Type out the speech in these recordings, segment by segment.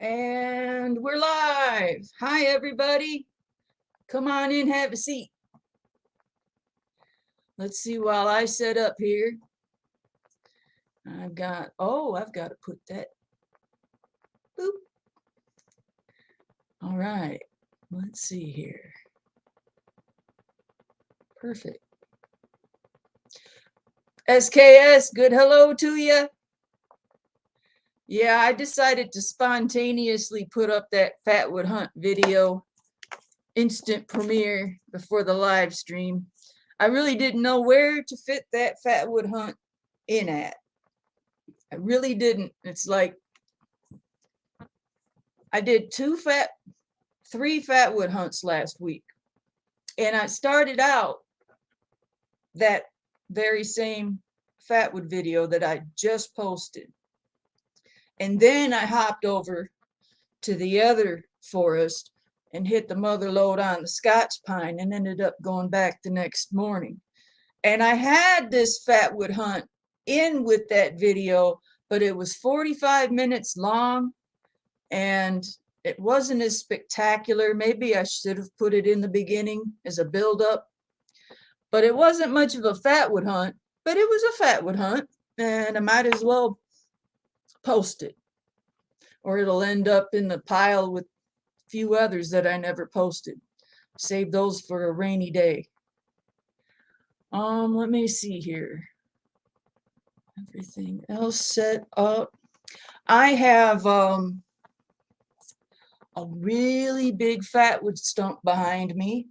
And we're live. Hi, everybody. Come on in, have a seat. Let's see while I set up here. I've got to put that. Boop. All right. Let's see here. Perfect. SKS, good hello to you. Yeah, I decided to spontaneously put up that Fatwood hunt video, instant premiere before the live stream. I really didn't know where to fit that Fatwood hunt in at. I really didn't. It's like I did three Fatwood hunts last week. And I started out that very same Fatwood video that I just posted. And then I hopped over to the other forest and hit the mother lode on the Scots pine and ended up going back the next morning. And I had this Fatwood hunt in with that video, but it was 45 minutes long and it wasn't as spectacular. Maybe I should have put it in the beginning as a build-up, but it wasn't much of a Fatwood hunt, but it was a Fatwood hunt, and I might as well post it, or it'll end up in the pile with a few others that I never posted. Save those for a rainy day. Let me see here. Everything else set up. I have a really big Fatwood stump behind me.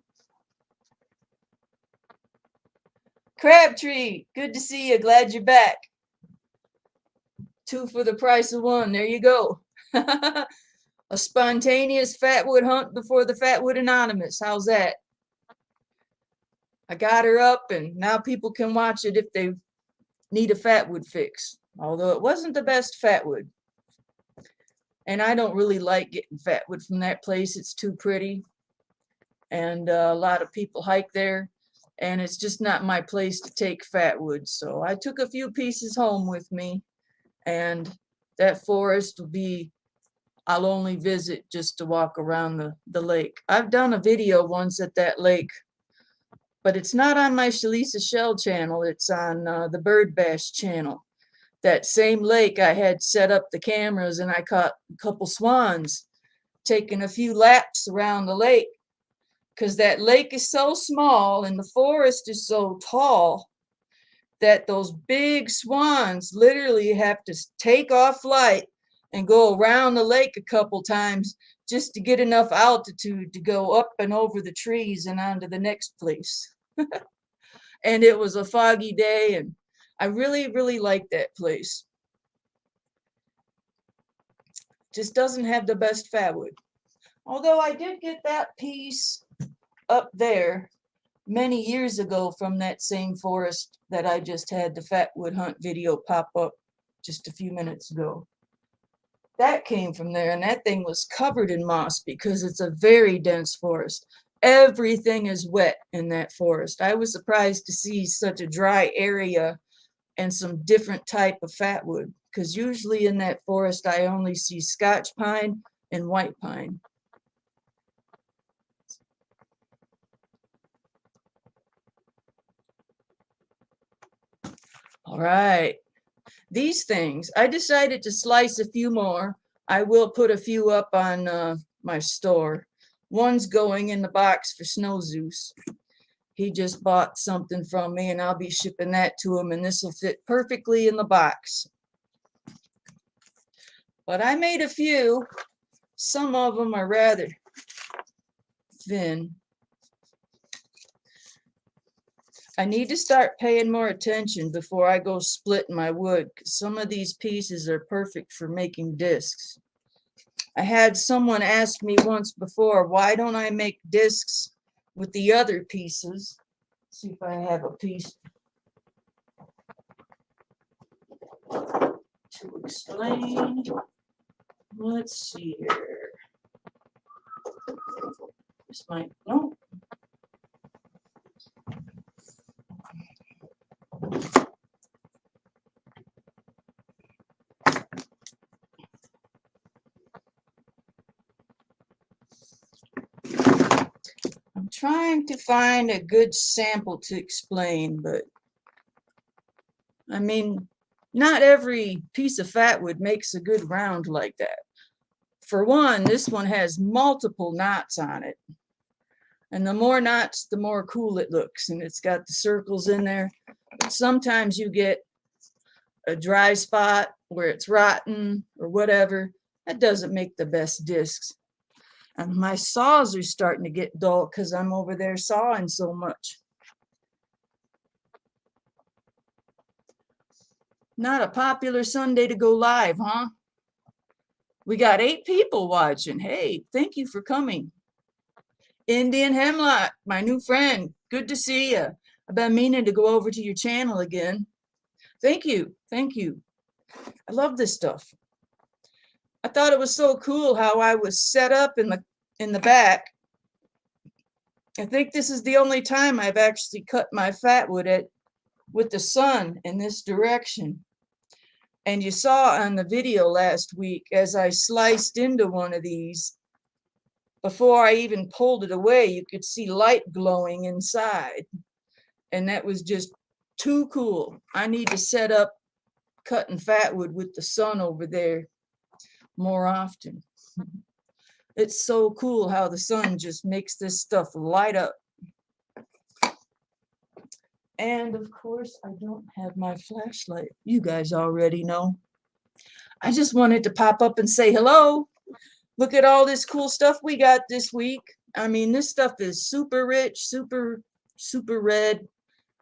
Crabtree, good to see you. Glad you're back. 2 for the price of 1. There you go. A spontaneous Fatwood hunt before the Fatwood Anonymous. How's that? I got her up, and now people can watch it if they need a Fatwood fix. Although it wasn't the best Fatwood. And I don't really like getting Fatwood from that place. It's too pretty. And a lot of people hike there. And it's just not my place to take Fatwood. So I took a few pieces home with me. And that forest will be, I'll only visit just to walk around the lake. I've done a video once at that lake, but it's not on my Shalisa Shell channel. It's on the Bird Bash channel. That same lake, I had set up the cameras and I caught a couple swans taking a few laps around the lake, because that lake is so small and the forest is so tall that those big swans literally have to take off flight and go around the lake a couple times just to get enough altitude to go up and over the trees and onto the next place. And it was a foggy day, and I really, really like that place. Just doesn't have the best Fatwood. Although I did get that piece up there many years ago from that same forest that I just had the Fatwood hunt video pop up just a few minutes ago. That came from there, and that thing was covered in moss because it's a very dense forest. Everything is wet in that forest. I was surprised to see such a dry area and some different type of Fatwood, because usually in that forest I only see Scotch pine and white pine. All right, these things, I decided to slice a few more. I will put a few up on my store. One's going in the box for Snow Zeus. He just bought something from me, and I'll be shipping that to him, and this will fit perfectly in the box. But I made a few. Some of them are rather thin. I need to start paying more attention before I go splitting my wood, because some of these pieces are perfect for making discs. I had someone ask me once before, why don't I make discs with the other pieces? Let's see if I have a piece to explain. Let's see here. This might, no. trying to find a good sample to explain, but I mean, not every piece of fatwood makes a good round like that. For one, this one has multiple knots on it. And the more knots, the more cool it looks. And it's got the circles in there. But sometimes you get a dry spot where it's rotten or whatever. That doesn't make the best discs. And my saws are starting to get dull because I'm over there sawing so much. Not a popular Sunday to go live, huh? We got 8 people watching. Hey, thank you for coming. Indian Hemlock, my new friend. Good to see you. I've been meaning to go over to your channel again. Thank you. Thank you. I love this stuff. I thought it was so cool how I was set up in the back. I think this is the only time I've actually cut my fatwood with the sun in this direction. And you saw on the video last week as I sliced into one of these, before I even pulled it away, you could see light glowing inside. And that was just too cool. I need to set up cutting fatwood with the sun over there more often. It's so cool how the sun just makes this stuff light up. And of course, I don't have my flashlight. You guys already know. I just wanted to pop up and say hello. Look at all this cool stuff we got this week. I mean, this stuff is super rich, super red.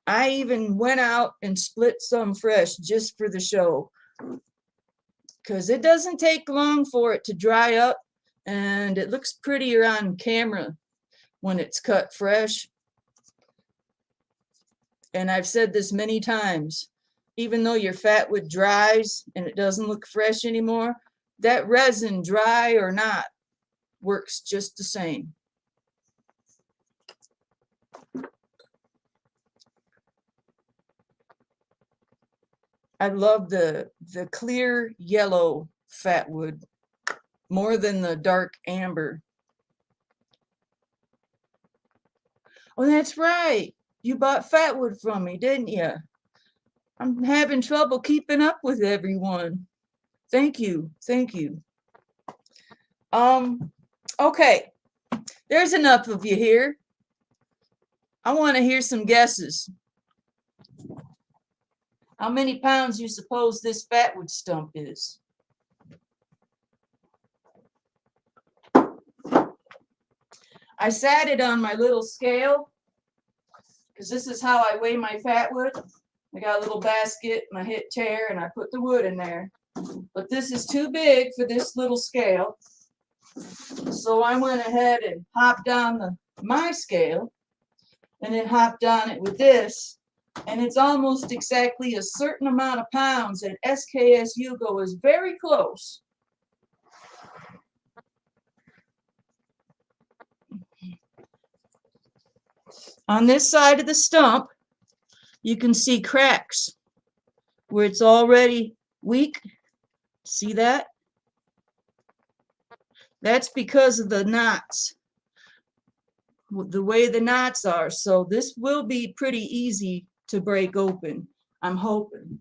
I even went out and split some fresh just for the show, because it doesn't take long for it to dry up, and it looks prettier on camera when it's cut fresh. And I've said this many times, even though your fatwood dries and it doesn't look fresh anymore, that resin, dry or not, works just the same. I love the clear yellow fatwood more than the dark amber. Oh, that's right. You bought fatwood from me, didn't you? I'm having trouble keeping up with everyone. Thank you. Thank you. Okay. There's enough of you here. I want to hear some guesses. How many pounds you suppose this fatwood stump is? I sat it on my little scale, because this is how I weigh my fatwood. I got a little basket, my hit tear, and I put the wood in there. But this is too big for this little scale. So I went ahead and hopped on my scale, and then hopped on it with this. And it's almost exactly a certain amount of pounds, and SKS Hugo is very close. On this side of the stump, you can see cracks where it's already weak. See that? That's because of the knots, the way the knots are. So this will be pretty easy to break open, I'm hoping.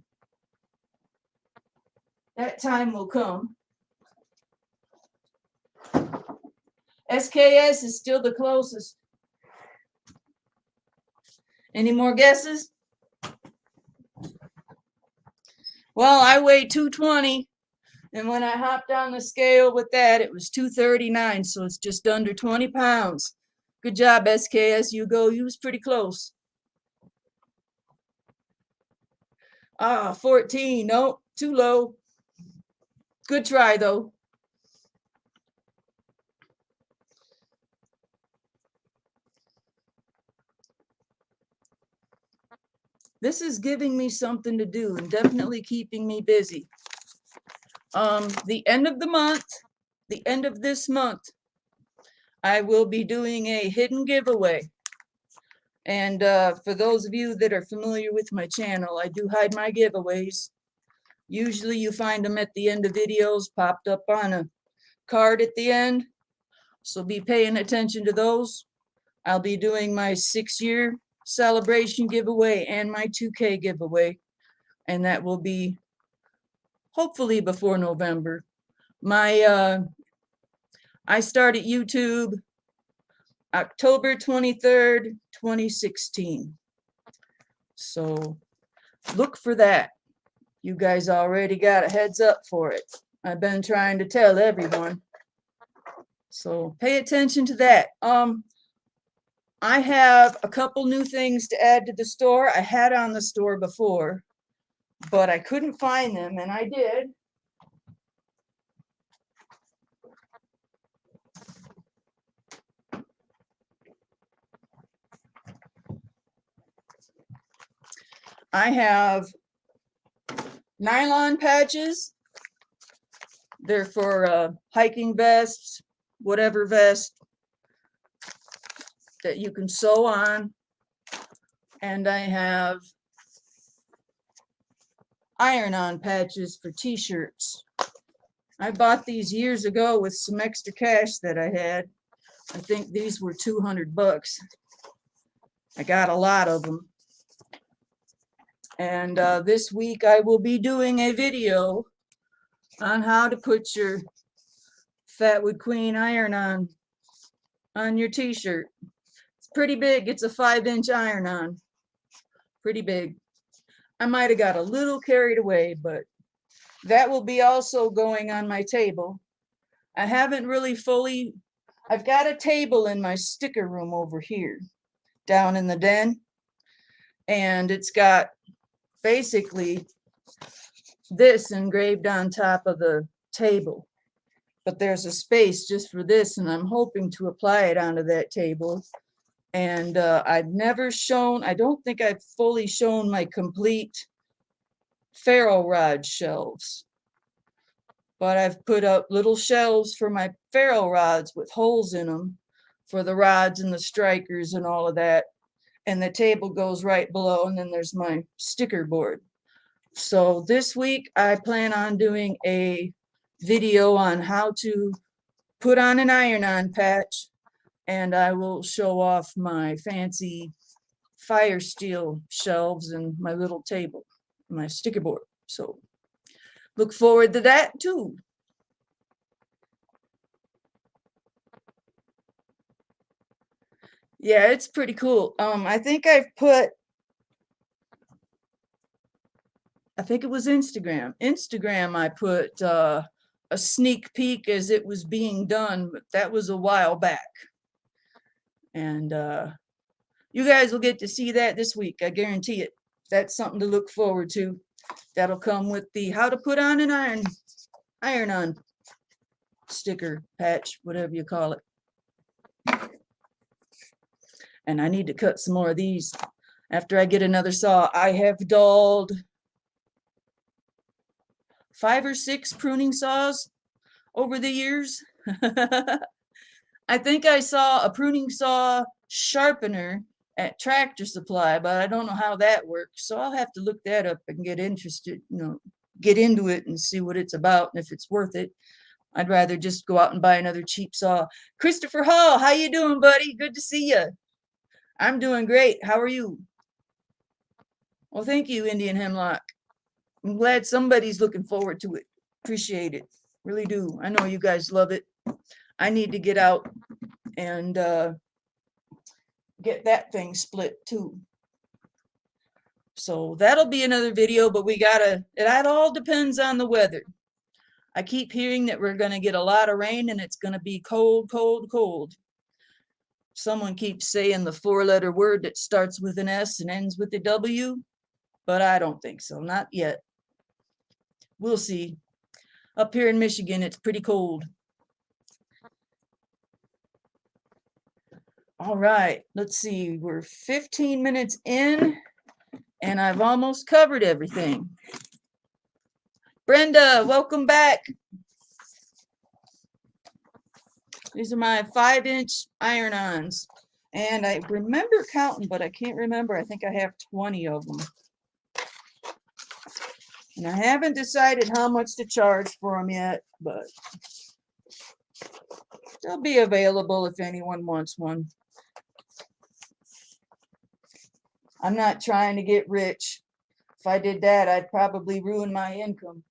That time will come. SKS is still the closest. Any more guesses? Well, I weigh 220, and when I hopped on the scale with that, it was 239, so it's just under 20 pounds. Good job, SKS Hugo. You was pretty close. 14. Nope, too low. Good try, though. This is giving me something to do and definitely keeping me busy. The end of the month, the end of this month, I will be doing a hidden giveaway. And for those of you that are familiar with my channel, I do hide my giveaways. Usually you find them at the end of videos, popped up on a card at the end. So be paying attention to those. I'll be doing my 6-year celebration giveaway and my 2K giveaway, and that will be hopefully before November. I started YouTube October 23rd, 2016. So look for that. You guys already got a heads up for it. I've been trying to tell everyone. So pay attention to that. I have a couple new things to add to the store. I had on the store before, but I couldn't find them, and I did. I have nylon patches. They're for hiking vests, whatever vest that you can sew on. And I have iron-on patches for t-shirts. I bought these years ago with some extra cash that I had. I think these were 200 bucks. I got a lot of them. And this week I will be doing a video on how to put your Fatwood Queen iron-on your t-shirt. It's pretty big. It's a 5-inch iron-on. Pretty big. I might have got a little carried away, but that will be also going on my table. I haven't really fully, I've got a table in my sticker room over here, down in the den, and it's got basically this engraved on top of the table. But there's a space just for this, and I'm hoping to apply it onto that table. And I've never shown, I don't think I've fully shown my complete ferro rod shelves. But I've put up little shelves for my ferro rods with holes in them for the rods and the strikers and all of that. And the table goes right below, and then there's my sticker board. So this week I plan on doing a video on how to put on an iron-on patch, and I will show off my fancy fire steel shelves and my little table, my sticker board. So look forward to that too. Yeah, it's pretty cool. I think it was Instagram. I put a sneak peek as it was being done, but that was a while back. And you guys will get to see that this week. I guarantee it. That's something to look forward to. That'll come with the how to put on an iron-on sticker patch, whatever you call it. And I need to cut some more of these after I get another saw. I have dulled 5 or 6 pruning saws over the years. I think I saw a pruning saw sharpener at Tractor Supply, but I don't know how that works. So I'll have to look that up and get interested, get into it and see what it's about and if it's worth it. I'd rather just go out and buy another cheap saw. Christopher Hall, how you doing, buddy? Good to see you. I'm doing great. How are you? Well, thank you, Indian Hemlock. I'm glad somebody's looking forward to it. Appreciate it. Really do. I know you guys love it. I need to get out and get that thing split too. So that'll be another video, but it all depends on the weather. I keep hearing that we're going to get a lot of rain and it's going to be cold, cold, cold. Someone keeps saying the 4-letter word that starts with an S and ends with a W, but I don't think so. Not yet. We'll see. Up here in Michigan, it's pretty cold. All right, let's see. We're 15 minutes in, and I've almost covered everything. Brenda, welcome back. These are my 5-inch iron-ons. And I remember counting, but I can't remember. I think I have 20 of them. And I haven't decided how much to charge for them yet, but they'll be available if anyone wants one. I'm not trying to get rich. If I did that, I'd probably ruin my income.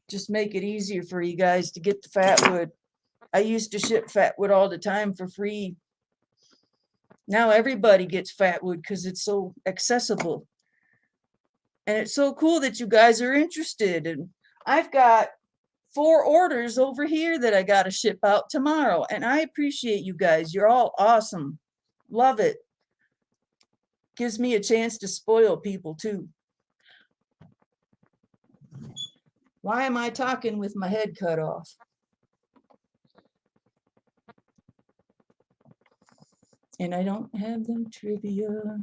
Just make it easier for you guys to get the fatwood. I used to ship fatwood all the time for free. Now everybody gets fatwood because it's so accessible. And it's so cool that you guys are interested. And I've got 4 orders over here that I got to ship out tomorrow. And I appreciate you guys. You're all awesome. Love it. Gives me a chance to spoil people too. Why am I talking with my head cut off? And I don't have them trivia.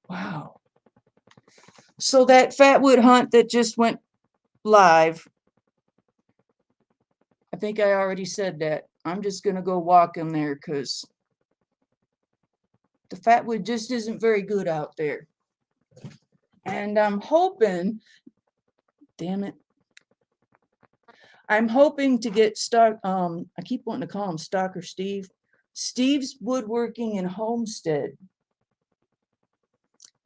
Wow. So that fatwood hunt that just went live, I think I already said that. I'm just going to go walk in there because the fatwood just isn't very good out there. And I'm hoping, damn it, I'm hoping to get Stock. I keep wanting to call him Stalker Steve. Steve's Woodworking and Homestead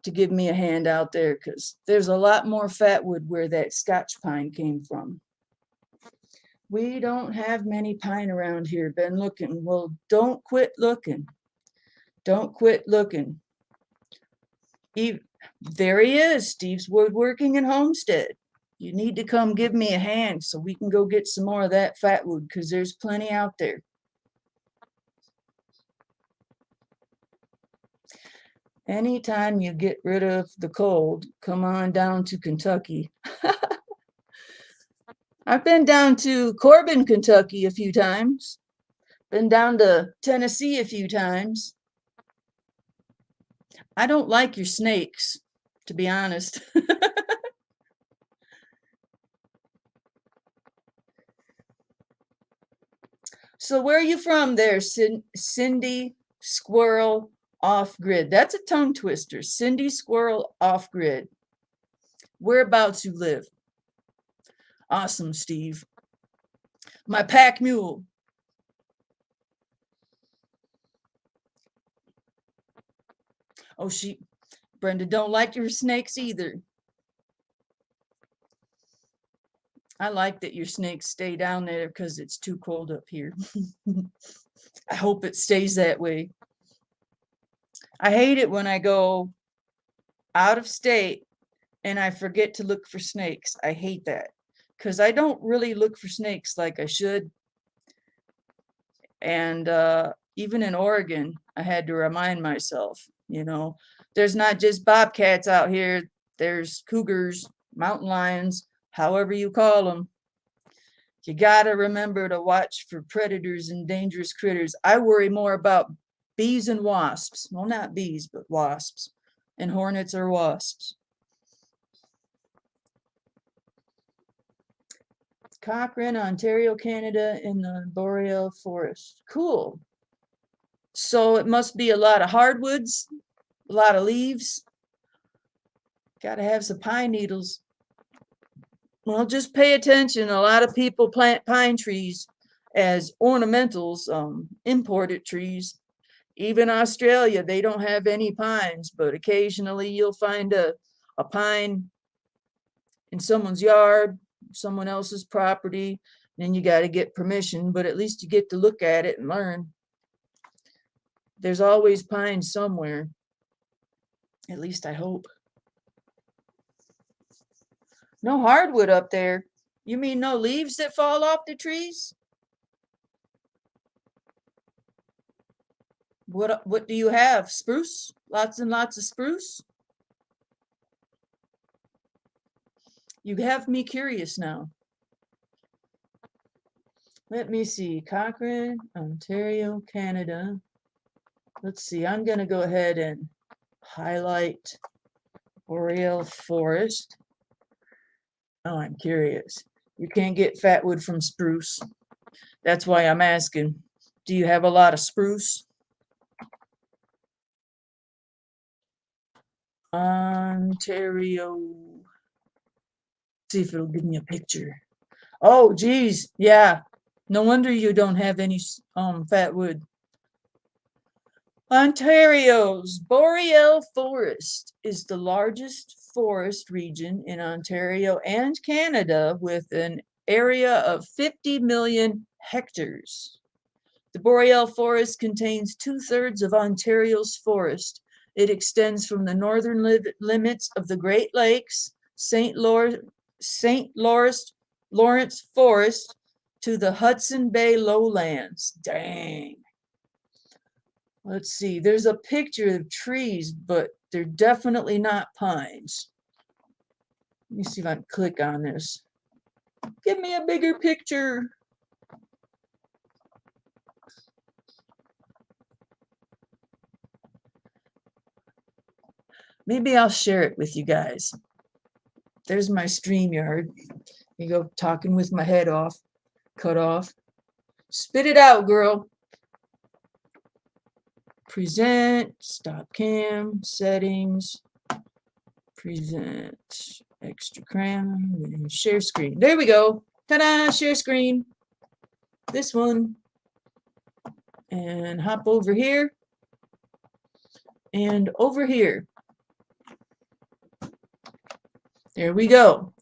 to give me a hand out there because there's a lot more fatwood where that Scotch pine came from. We don't have many pine around here. Been looking. Well, don't quit looking. Don't quit looking. There he is, Steve's Woodworking and Homestead. You need to come give me a hand so we can go get some more of that fatwood because there's plenty out there. Anytime you get rid of the cold, come on down to Kentucky. I've been down to Corbin, Kentucky a few times. Been down to Tennessee a few times. I don't like your snakes, to be honest. So where are you from there, Cindy Squirrel Off Grid? That's a tongue twister. Cindy Squirrel Off Grid. Whereabouts you live? Awesome, Steve. My pack mule. Oh, Brenda don't like your snakes either. I like that your snakes stay down there because it's too cold up here. I hope it stays that way. I hate it when I go out of state and I forget to look for snakes. I hate that because I don't really look for snakes like I should. And even in Oregon, I had to remind myself, there's not just bobcats out here. There's cougars, mountain lions, however you call them. You got to remember to watch for predators and dangerous critters. I worry more about bees and wasps. Well, not bees, but wasps. And hornets or wasps. Cochrane, Ontario, Canada, in the boreal forest. Cool. So it must be a lot of hardwoods, a lot of leaves. Got to have some pine needles. Well, just pay attention. A lot of people plant pine trees as ornamentals, imported trees. Even Australia, they don't have any pines, but occasionally you'll find a pine in someone's yard, someone else's property. Then you got to get permission, but at least you get to look at it and learn. There's always pine somewhere. At least I hope. No hardwood up there. You mean no leaves that fall off the trees? What do you have? Spruce? Lots and lots of spruce? You have me curious now. Let me see. Cochrane, Ontario, Canada. Let's see. I'm going to go ahead and highlight boreal forest. Oh, I'm curious. You can't get fatwood from spruce. That's why I'm asking. Do you have a lot of spruce? Ontario. See if it'll give me a picture. Oh, geez. Yeah. No wonder you don't have any fatwood. Ontario's boreal forest is the largest forest region in Ontario and Canada with an area of 50 million hectares. The boreal forest contains 2/3 of Ontario's forest. It extends from the northern limits of the Great Lakes, St. Lawrence Forest, to the Hudson Bay lowlands. Dang. Let's see, there's a picture of trees, but they're definitely not pines. Let me see if I can click on this. Give me a bigger picture. Maybe I'll share it with you guys. There's my StreamYard. You go talking with my head off, cut off. Spit it out, girl. Present, stop cam, settings, present, extra cram, and share screen. There we go. Ta-da, share screen. This one. And hop over here. And over here. There we go.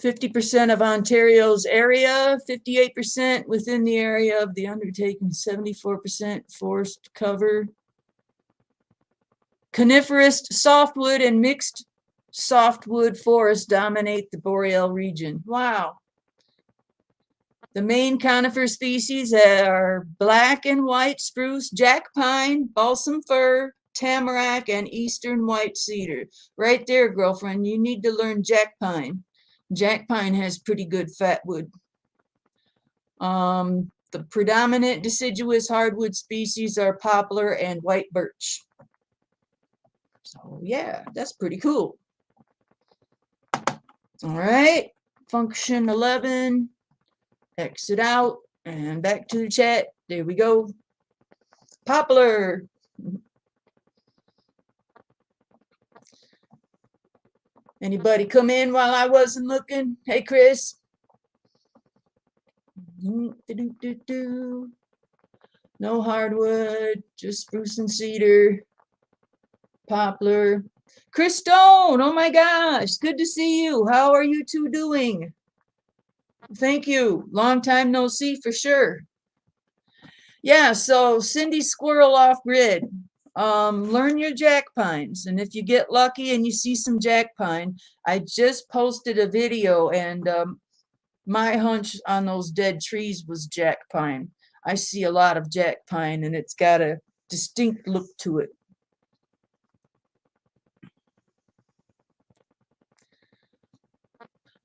50% of Ontario's area, 58% within the area of the undertaking, 74% forest cover. Coniferous softwood and mixed softwood forests dominate the boreal region. Wow. The main conifer species are black and white spruce, jack pine, balsam fir, tamarack, and eastern white cedar. Right there, girlfriend, you need to learn jack pine. Jack pine has pretty good fatwood. The predominant deciduous hardwood species are poplar and white birch. So yeah, that's pretty cool. All right, function 11, exit out and back to the chat. There we go. Poplar. Anybody come in while I wasn't looking? Hey, Chris. No hardwood, just spruce and cedar. Poplar. Chris Stone, oh my gosh, good to see you. How are you two doing? Thank you. Long time no see for sure. Yeah, so Cindy Squirrel off grid. Learn your jack pines, and if you get lucky and you see some jack pine, I just posted a video, and my hunch on those dead trees was jack pine. I see a lot of jack pine, and it's got a distinct look to it.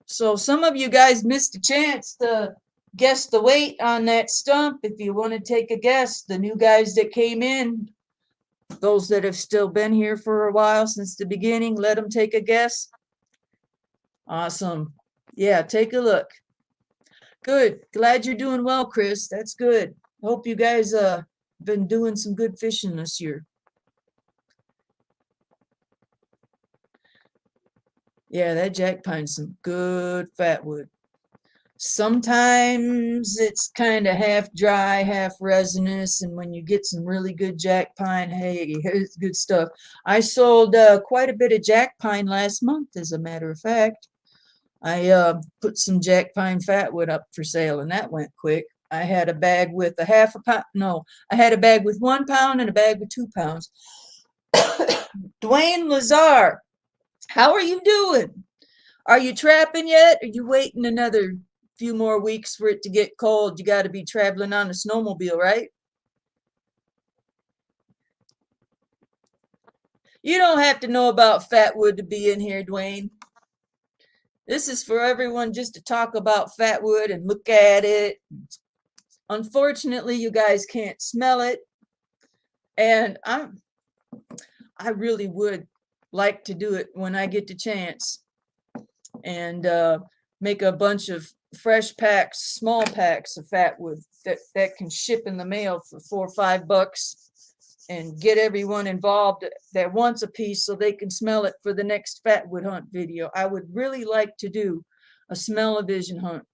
So some of you guys missed a chance to guess the weight on that stump. If you want to take a guess, the new guys that came in, those that have still been here for a while since the beginning, let them take a guess. Awesome. Yeah, take a look. Good. Glad you're doing well, Chris. That's good. Hope you guys been doing some good fishing this year. Yeah, that jack pine's some good fatwood. Sometimes it's kind of half dry, half resinous, and when you get some really good jack pine, hey, it's good stuff. I sold quite a bit of jack pine last month, as a matter of fact. I put some jack pine fatwood up for sale, and that went quick. I had a bag with a half a pound. No, I had a bag with 1 pound and a bag with 2 pounds. Dwayne Lazar, how are you doing? Are you trapping yet? Are you waiting another few more weeks for it to get cold? You got to be traveling on a snowmobile, right? You don't have to know about fatwood to be in here, Dwayne. This is for everyone just to talk about fatwood and look at it. Unfortunately, you guys can't smell it. And I really would like to do it when I get the chance, and make a bunch of fresh packs, small packs of fatwood that can ship in the mail for $4 or $5, and get everyone involved that wants a piece so they can smell it for the next fatwood hunt video. I would really like to do a smell-o-vision hunt.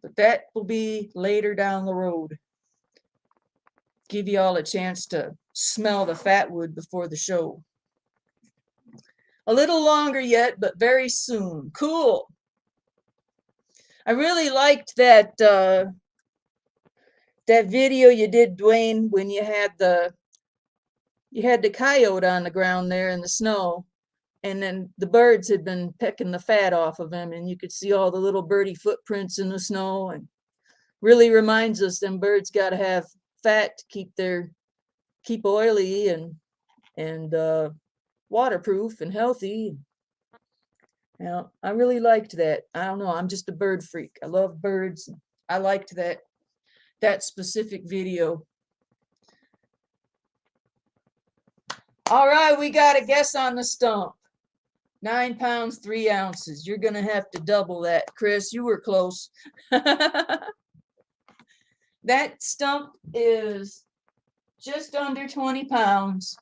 but that will be later down the road. Give you all a chance to smell the fatwood before the show. A little longer yet, but very soon. Cool. I really liked that that video you did, Dwayne, when you had the coyote on the ground there in the snow, and then the birds had been pecking the fat off of him, and you could see all the little birdie footprints in the snow, and really reminds us them birds got to have fat to keep oily and waterproof and healthy. Now, I really liked that. I don't know, I'm just a bird freak. I love birds. I liked that specific video. All right, we got a guess on the stump. 9 pounds, 3 ounces. You're going to have to double that, Chris. You were close. That stump is just under 20 pounds.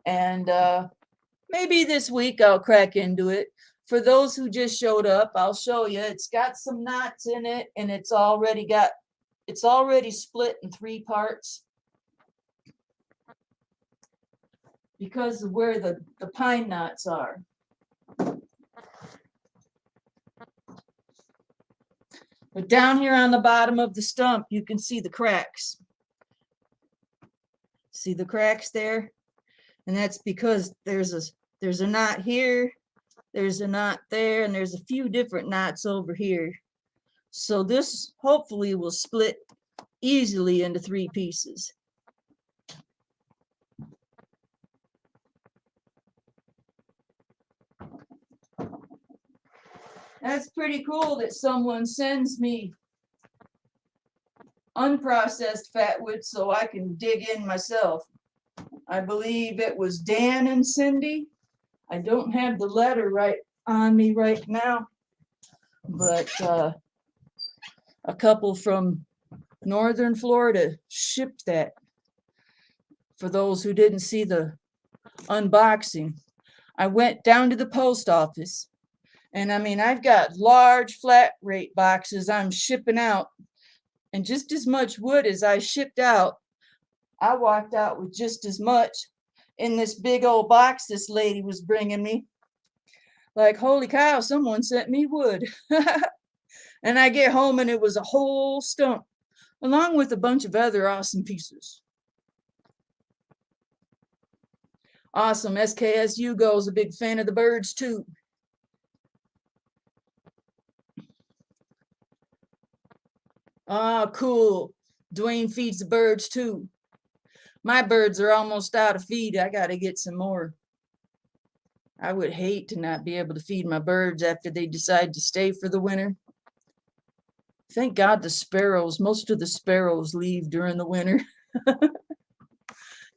And maybe this week I'll crack into it. For those who just showed up, I'll show you. It's got some knots in it, and it's already split in 3 parts because of where the pine knots are. But down here on the bottom of the stump, you can see the cracks. See the cracks there? And that's because there's a knot here, there's a knot there, and there's a few different knots over here. So this hopefully will split easily into 3 pieces. That's pretty cool that someone sends me unprocessed fatwood so I can dig in myself. I believe it was Dan and Cindy. I don't have the letter right on me right now, but a couple from northern Florida shipped that. For those who didn't see the unboxing, I went down to the post office, and I mean, I've got large flat rate boxes I'm shipping out, and just as much wood as I shipped out, I walked out with just as much in this big old box this lady was bringing me. Like, holy cow, someone sent me wood. And I get home and it was a whole stump, along with a bunch of other awesome pieces. Awesome. SKSU goes a big fan of the birds too. Ah, cool. Dwayne feeds the birds too. My birds are almost out of feed. I got to get some more. I would hate to not be able to feed my birds after they decide to stay for the winter. Thank God the sparrows, most of the sparrows leave during the winter.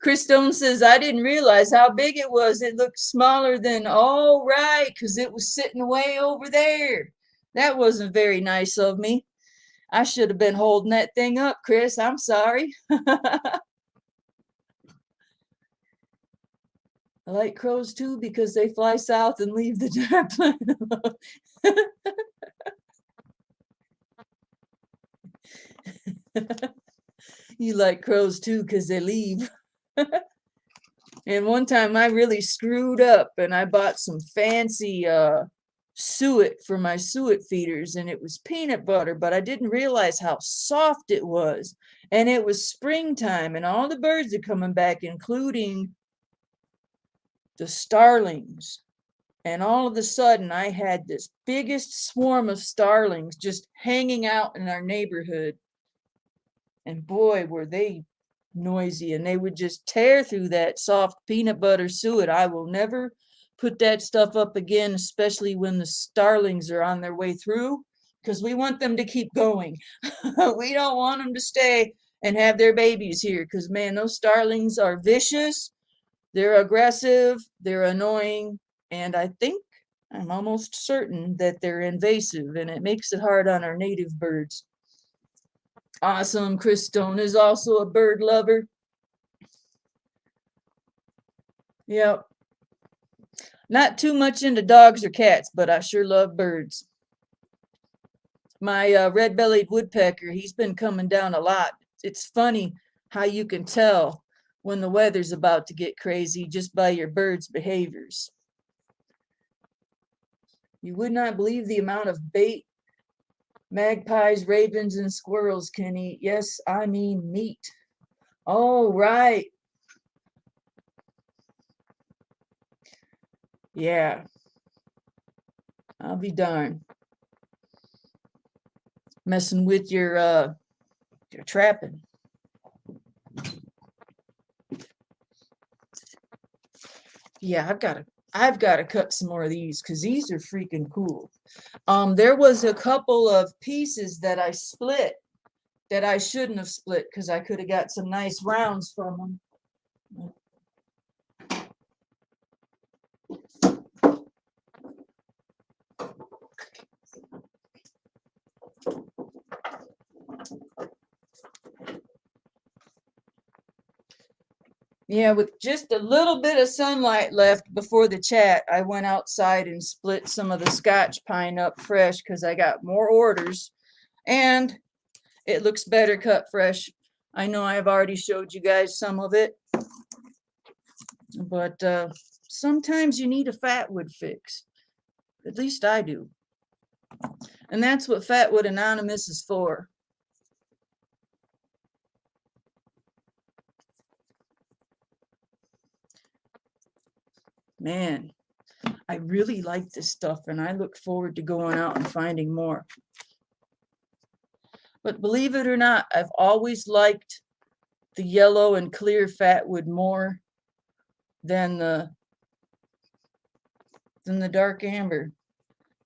Chris Stone says, I didn't realize how big it was. It looked smaller than, all right, because it was sitting way over there. That wasn't very nice of me. I should have been holding that thing up, Chris. I'm sorry. I like crows too because they fly south and leave the dry planet alone. You like crows too because they leave. And one time I really screwed up and I bought some fancy suet for my suet feeders, and it was peanut butter, but I didn't realize how soft it was. And it was springtime and all the birds are coming back, including the starlings. And all of a sudden I had this biggest swarm of starlings just hanging out in our neighborhood. And boy, were they noisy, and they would just tear through that soft peanut butter suet. I will never put that stuff up again, especially when the starlings are on their way through, because we want them to keep going. We don't want them to stay and have their babies here, because man, those starlings are vicious, they're aggressive, they're annoying, and I'm almost certain that they're invasive, and it makes it hard on our native birds. Awesome. Chris Stone is also a bird lover. Yep. Not too much into dogs or cats, but I sure love birds. My red-bellied woodpecker, he's been coming down a lot. It's funny how you can tell when the weather's about to get crazy just by your bird's behaviors. You would not believe the amount of bait magpies, ravens, and squirrels can eat. Yes, I mean meat. Oh, right. Yeah, I'll be darned. Messing with your trapping. Yeah, I've got to cut some more of these because these are freaking cool. There was a couple of pieces that I split that I shouldn't have split because I could have got some nice rounds from them. Yeah, with just a little bit of sunlight left before the chat, I went outside and split some of the Scotch pine up fresh because I got more orders and it looks better cut fresh. I know I've already showed you guys some of it, but sometimes you need a Fatwood fix. At least I do. And that's what Fatwood Anonymous is for. Man, I really like this stuff and I look forward to going out and finding more. But believe it or not, I've always liked the yellow and clear Fatwood more than the dark amber.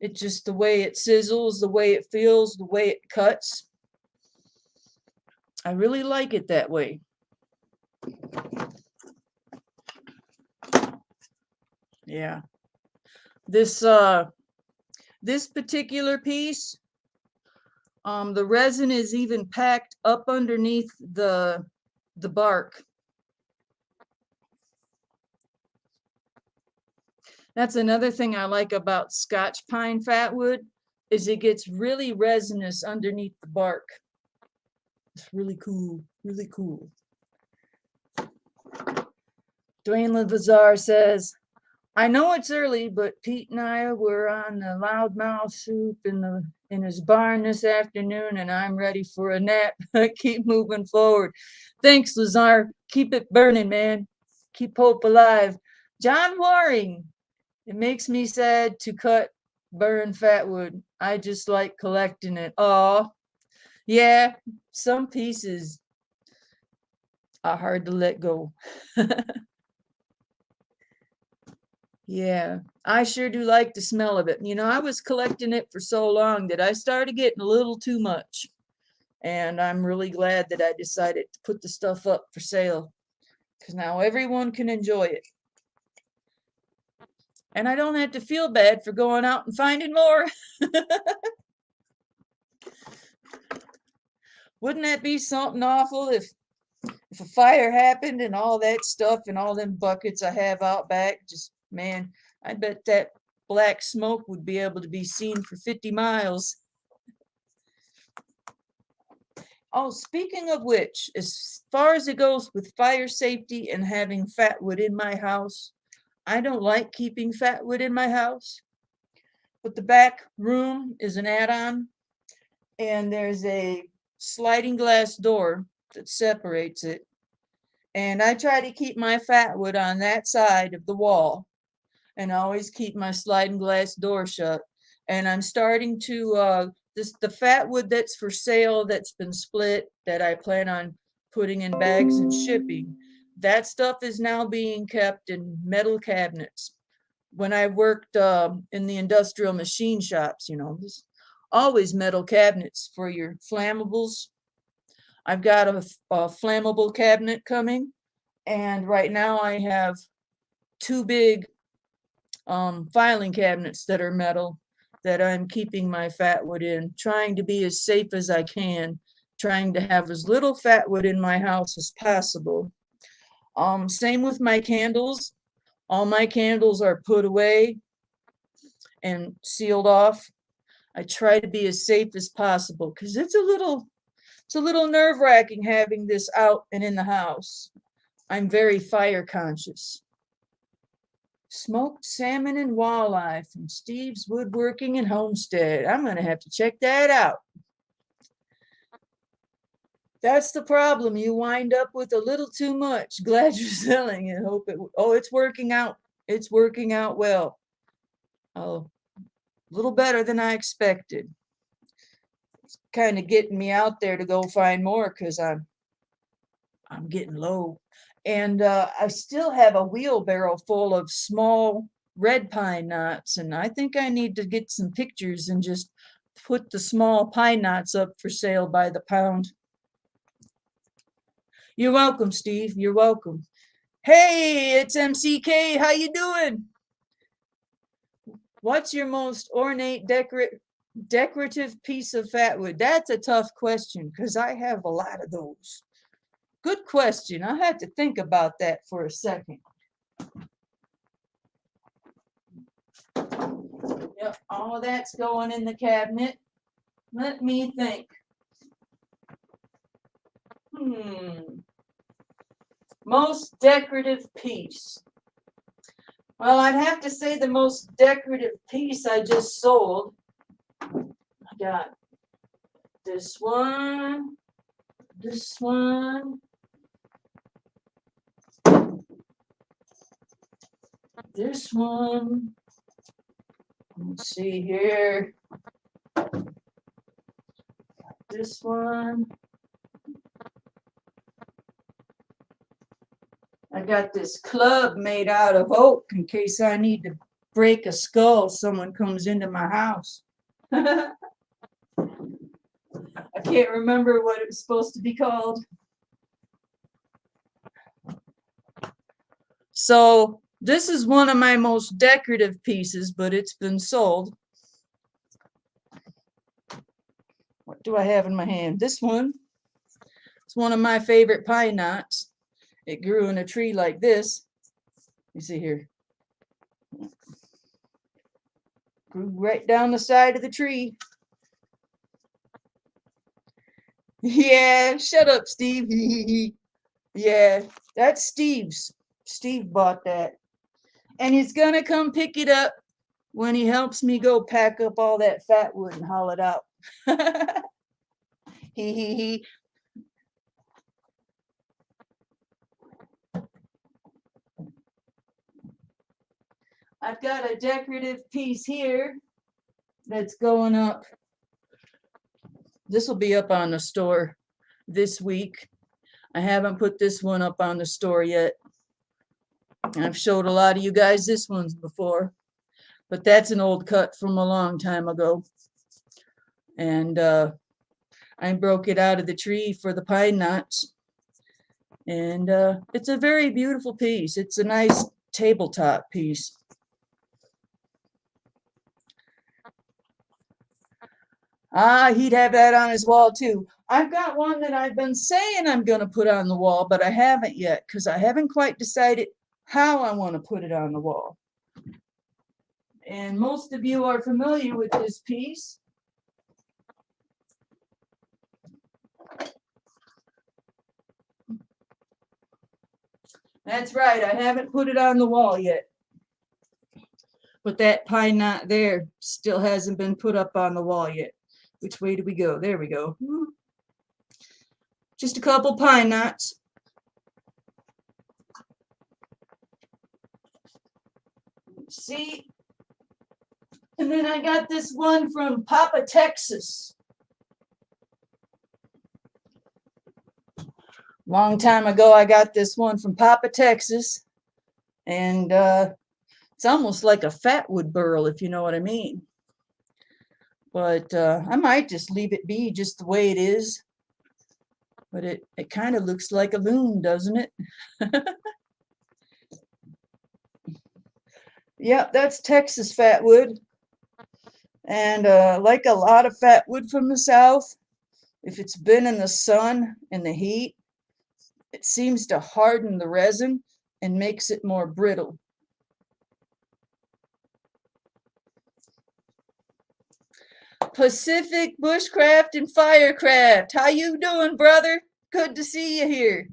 It's just the way it sizzles, the way it feels, the way it cuts. I really like it that way. Yeah. This particular piece, the resin is even packed up underneath the bark. That's another thing I like about Scotch pine Fatwood is it gets really resinous underneath the bark. It's really cool, really cool. Dwayne Levazar says, I know it's early, but Pete and I were on the loudmouth soup in his barn this afternoon, and I'm ready for a nap. Keep moving forward. Thanks, Lazar. Keep it burning, man. Keep hope alive. John Waring, it makes me sad to cut burn Fatwood. I just like collecting it. Oh, yeah, some pieces are hard to let go. Yeah, I sure do like the smell of it. You know, I was collecting it for so long that I started getting a little too much. And I'm really glad that I decided to put the stuff up for sale because now everyone can enjoy it. And I don't have to feel bad for going out and finding more. Wouldn't that be something awful if a fire happened and all that stuff and all them buckets I have out back, just man, I bet that black smoke would be able to be seen for 50 miles. Oh, speaking of which, as far as it goes with fire safety and having Fatwood in my house, I don't like keeping Fatwood in my house, but the back room is an add-on and there's a sliding glass door that separates it. And I try to keep my Fatwood on that side of the wall and always keep my sliding glass door shut. And I'm starting to the Fatwood that's for sale that's been split that I plan on putting in bags and shipping. That stuff is now being kept in metal cabinets. When I worked in the industrial machine shops, you know, there's always metal cabinets for your flammables. I've got a flammable cabinet coming, and right now I have two big filing cabinets that are metal that I'm keeping my Fatwood in, trying to be as safe as I can, trying to have as little Fatwood in my house as possible. Same with my candles. All my candles are put away and sealed off. I try to be as safe as possible because it's a little nerve-wracking having this out and in the house. I'm very fire conscious. Smoked salmon and walleye from Steve's Woodworking and Homestead. I'm going to have to check that out. That's the problem. You wind up with a little too much. Glad you're selling and hope it. Oh, it's working out. It's working out well. Oh, a little better than I expected. It's kind of getting me out there to go find more because I'm getting low. And I still have a wheelbarrow full of small red pine knots, and I think I need to get some pictures and just put the small pine knots up for sale by the pound. You're welcome, Steve. You're welcome. Hey, it's MCK. How you doing? What's your most ornate decorative piece of fatwood? That's a tough question because I have a lot of those. Good question. I had to think about that for a second. Yep, all of that's going in the cabinet. Let me think. Most decorative piece. Well, I'd have to say the most decorative piece I just sold. I got this one, this one, this one. Let's see here. This one. I got this club made out of oak in case I need to break a skull someone comes into my house. I can't remember what it was supposed to be called. So this is one of my most decorative pieces, but it's been sold. What do I have in my hand? This one. It's one of my favorite pine knots. It grew in a tree like this. You see here. Grew right down the side of the tree. Yeah, shut up, Steve. Yeah, that's Steve's. Steve bought that. And he's gonna come pick it up when he helps me go pack up all that fat wood and haul it out. He. I've got a decorative piece here that's going up. This will be up on the store this week. I haven't put this one up on the store yet. I've showed a lot of you guys this one's before, but that's an old cut from a long time ago. And I broke it out of the tree for the pine knots. And it's a very beautiful piece. It's a nice tabletop piece. He'd have that on his wall too. I've got one that I've been saying I'm going to put on the wall, but I haven't yet because I haven't quite decided how I want to put it on the wall. And most of you are familiar with this piece. That's right, I haven't put it on the wall yet. But that pine knot there still hasn't been put up on the wall yet. Which way do we go? There we go. Just a couple pine knots. See? And then I got this one from Papa, Texas. Long time ago, I got this one from Papa, Texas. And it's almost like a fatwood burl, if you know what I mean. But I might just leave it be just the way it is. But it kind of looks like a loom, doesn't it? Yep, that's Texas fatwood. And like a lot of fatwood from the south, if it's been in the sun and the heat, it seems to harden the resin and makes it more brittle. Pacific Bushcraft and Firecraft. How you doing, brother? Good to see you here.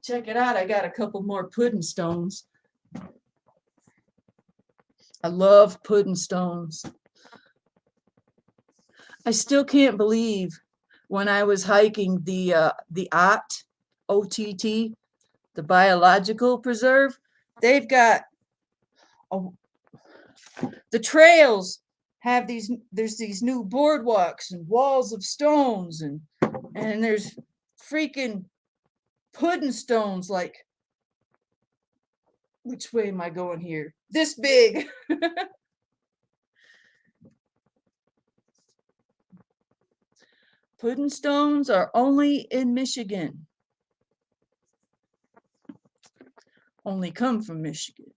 Check it out. I got a couple more pudding stones. I love pudding stones. I still can't believe when I was hiking the OTT, the biological preserve, they've got the trails have there's these new boardwalks and walls of stones and there's freaking pudding stones like, which way am I going here? This big. Pudding stones are only in Michigan. Only come from Michigan.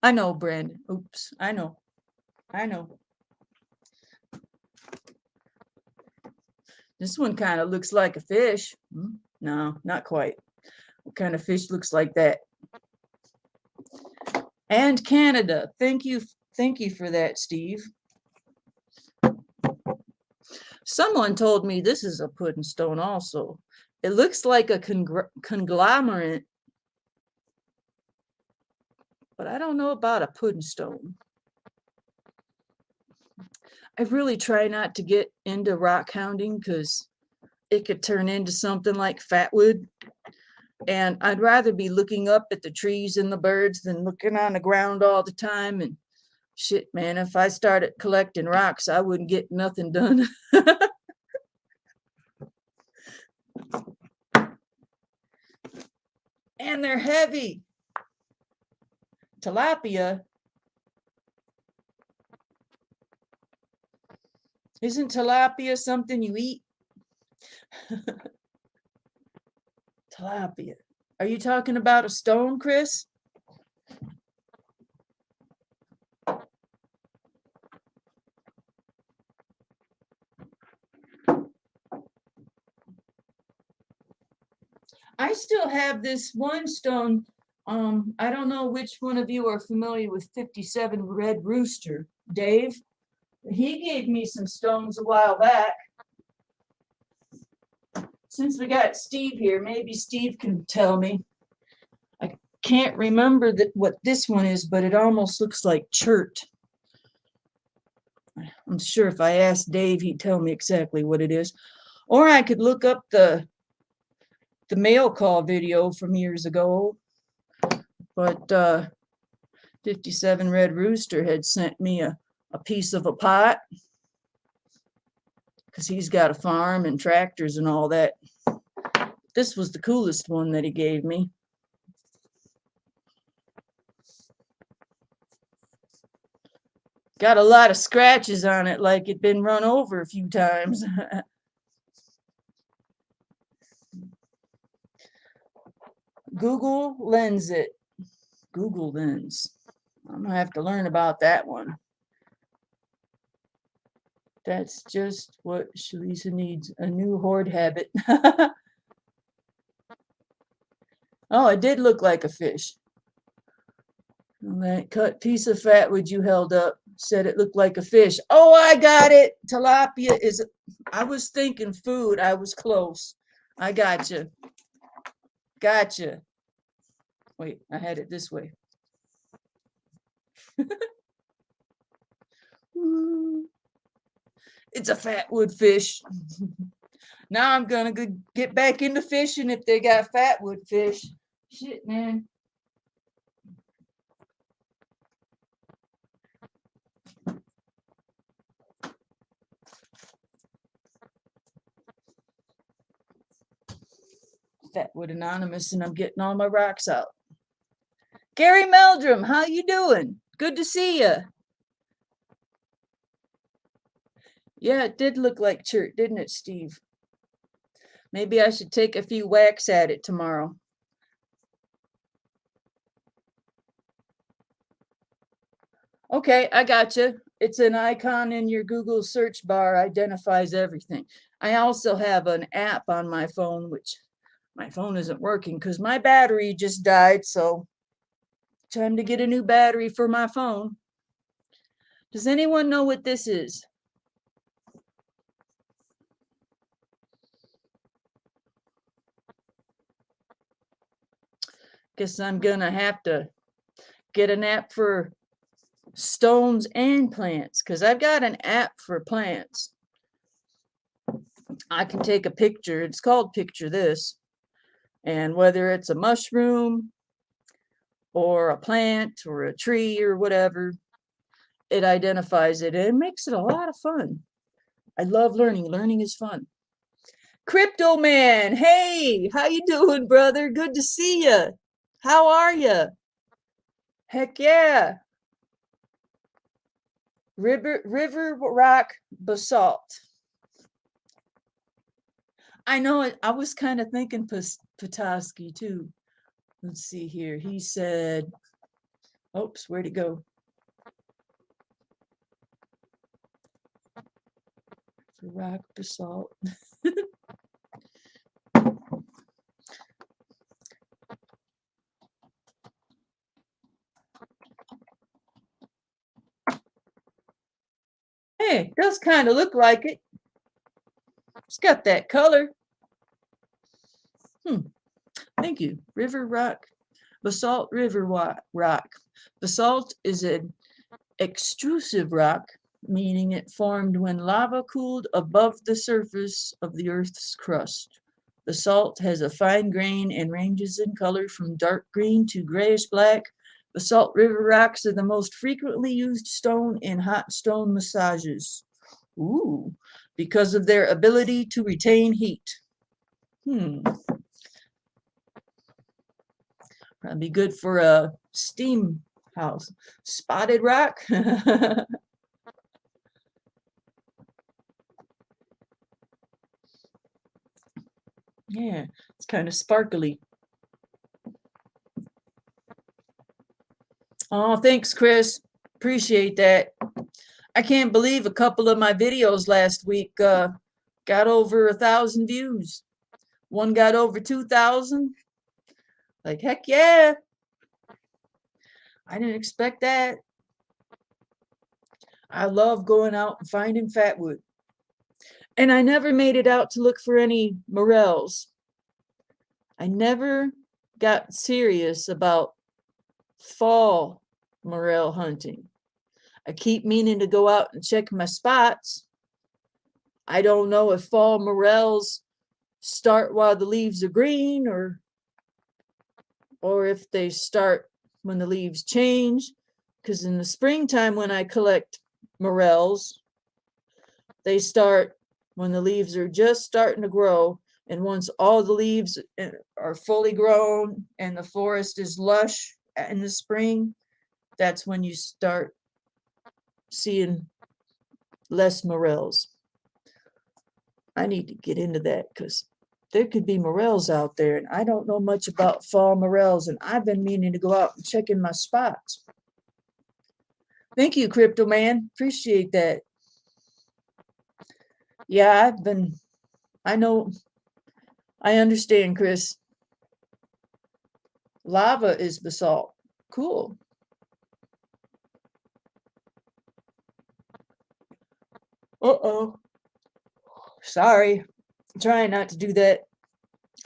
I know, Brandon. Oops, I know. This one kind of looks like a fish. No, not quite. What kind of fish looks like that? And Canada. Thank you for that, Steve. Someone told me this is a pudding stone also. It looks like a conglomerate, but I don't know about a pudding stone. I really try not to get into rock hounding because it could turn into something like Fatwood. And I'd rather be looking up at the trees and the birds than looking on the ground all the time. And shit, man, if I started collecting rocks, I wouldn't get nothing done. And they're heavy. Tilapia. Isn't tilapia something you eat? Tilapia. Are you talking about a stone, Chris? I still have this one stone. I don't know which one of you are familiar with 57 Red Rooster. Dave? He gave me some stones a while back. Since we got Steve here, maybe Steve can tell me. I can't remember what this one is, but it almost looks like chert. I'm sure if I asked Dave, he'd tell me exactly what it is. Or I could look up the mail call video from years ago. But 57 Red Rooster had sent me a piece of a pot because he's got a farm and tractors and all that. This was the coolest one that he gave me. Got a lot of scratches on it, like it'd been run over a few times. Google Lens it. Google Lens. I'm gonna have to learn about that one. That's just what Shalisa needs, a new hoard habit. Oh, it did look like a fish. That cut piece of fatwood you held up said it looked like a fish. Oh, I got it. Tilapia is, I was thinking food. I was close. I gotcha. Gotcha. Wait, I had it this way. It's a fatwood fish. Now I'm gonna go get back into fishing if they got fatwood fish. Shit, man. Fatwood Anonymous, and I'm getting all my rocks out. Gary Meldrum, how you doing? Good to see you. Yeah, it did look like chert, didn't it, Steve? Maybe I should take a few whacks at it tomorrow. Okay, I gotcha. It's an icon in your Google search bar, identifies everything. I also have an app on my phone, which my phone isn't working because my battery just died. So time to get a new battery for my phone. Does anyone know what this is? Guess I'm gonna have to get an app for stones and plants because I've got an app for plants. I can take a picture. It's called Picture This. And whether it's a mushroom or a plant or a tree or whatever, it identifies it and it makes it a lot of fun. I love learning. Learning is fun. Crypto Man, hey, how you doing, brother? Good to see you. How are you? Heck yeah. River rock basalt. I know it. I was kind of thinking Petoskey too. Let's see here. He said, oops, where'd it go? Rock basalt. Hey, it does kind of look like it. It's got that color. Thank you. River rock. Basalt river rock. Basalt is an extrusive rock, meaning it formed when lava cooled above the surface of the Earth's crust. Basalt has a fine grain and ranges in color from dark green to grayish black. Basalt river rocks are the most frequently used stone in hot stone massages. Ooh, because of their ability to retain heat. Probably good for a steam house. Spotted rock. Yeah, it's kind of sparkly. Oh, thanks, Chris. Appreciate that. I can't believe a couple of my videos last week got over 1,000 views. One got over 2,000. Like, heck yeah. I didn't expect that. I love going out and finding Fatwood. And I never made it out to look for any morels. I never got serious about fall morel hunting. I keep meaning to go out and check my spots. I don't know if fall morels start while the leaves are green or if they start when the leaves change. Because in the springtime when I collect morels, they start when the leaves are just starting to grow. And once all the leaves are fully grown and the forest is lush in the spring, that's when you start seeing less morels. I need to get into that because there could be morels out there and I don't know much about fall morels and I've been meaning to go out and check in my spots. Thank you, Crypto Man. Appreciate that. Yeah, I know, I understand, Chris. Lava is basalt. Cool. Uh-oh. Sorry. I'm trying not to do that.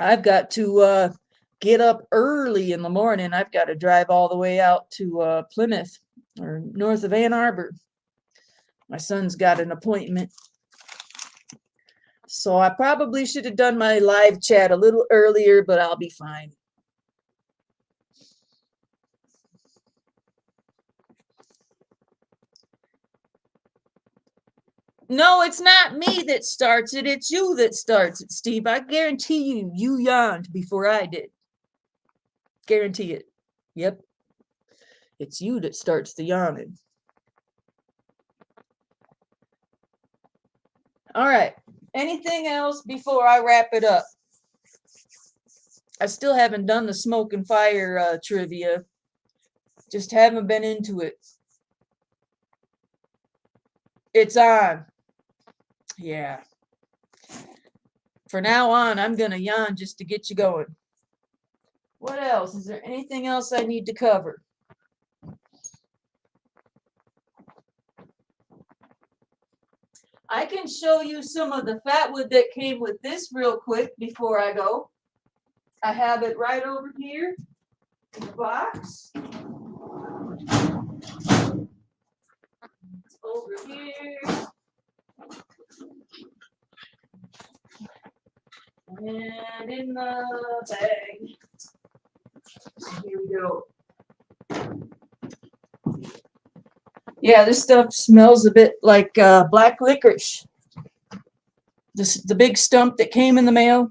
I've got to get up early in the morning. I've got to drive all the way out to Plymouth or north of Ann Arbor. My son's got an appointment. So I probably should have done my live chat a little earlier, but I'll be fine. No, it's not me that starts it. It's you that starts it, Steve. I guarantee you yawned before I did. Guarantee it. Yep. It's you that starts the yawning. All right. Anything else before I wrap it up? I still haven't done the smoke and fire trivia. Just haven't been into it. It's on. Yeah. For now on, I'm going to yawn just to get you going. What else? Is there anything else I need to cover? I can show you some of the fatwood that came with this real quick before I go. I have it right over here in the box. It's over here. And in the bag. So here we go. Yeah, this stuff smells a bit like black licorice. The big stump that came in the mail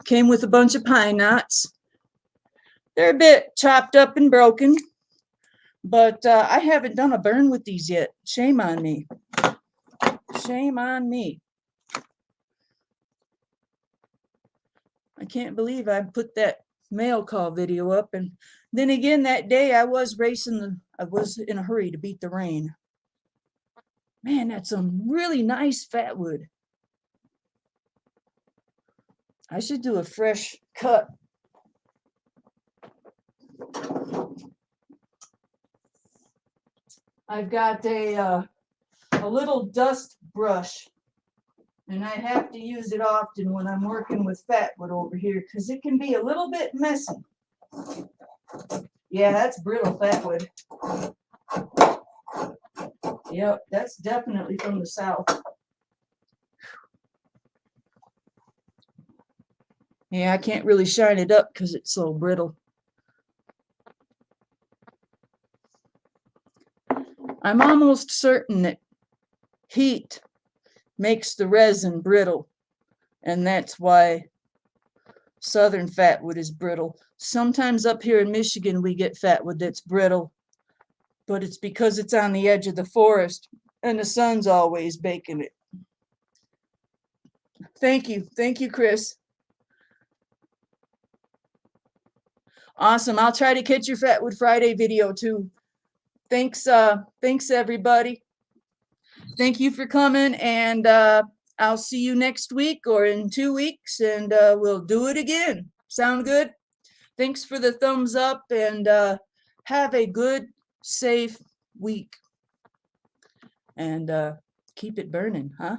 came with a bunch of pine knots. They're a bit chopped up and broken, but I haven't done a burn with these yet. Shame on me. Shame on me. I can't believe I put that mail call video up, and then again that day I was I was in a hurry to beat the rain. Man, that's some really nice fatwood. I should do a fresh cut. I've got a little dust brush, and I have to use it often when I'm working with fatwood over here because it can be a little bit messy. Yeah, that's brittle fatwood. Yep, that's definitely from the south. Yeah, I can't really shine it up because it's so brittle. I'm almost certain that heat makes the resin brittle, and that's why southern fatwood is brittle. Sometimes up here in Michigan we get fatwood that's brittle, but it's because it's on the edge of the forest and the sun's always baking it. Thank you, Chris. Awesome. I'll try to catch your Fatwood Friday video too. Thanks everybody. Thank you for coming, and I'll see you next week or in 2 weeks, and we'll do it again. Sound good? Thanks for the thumbs up, and have a good, safe week. And keep it burning, huh?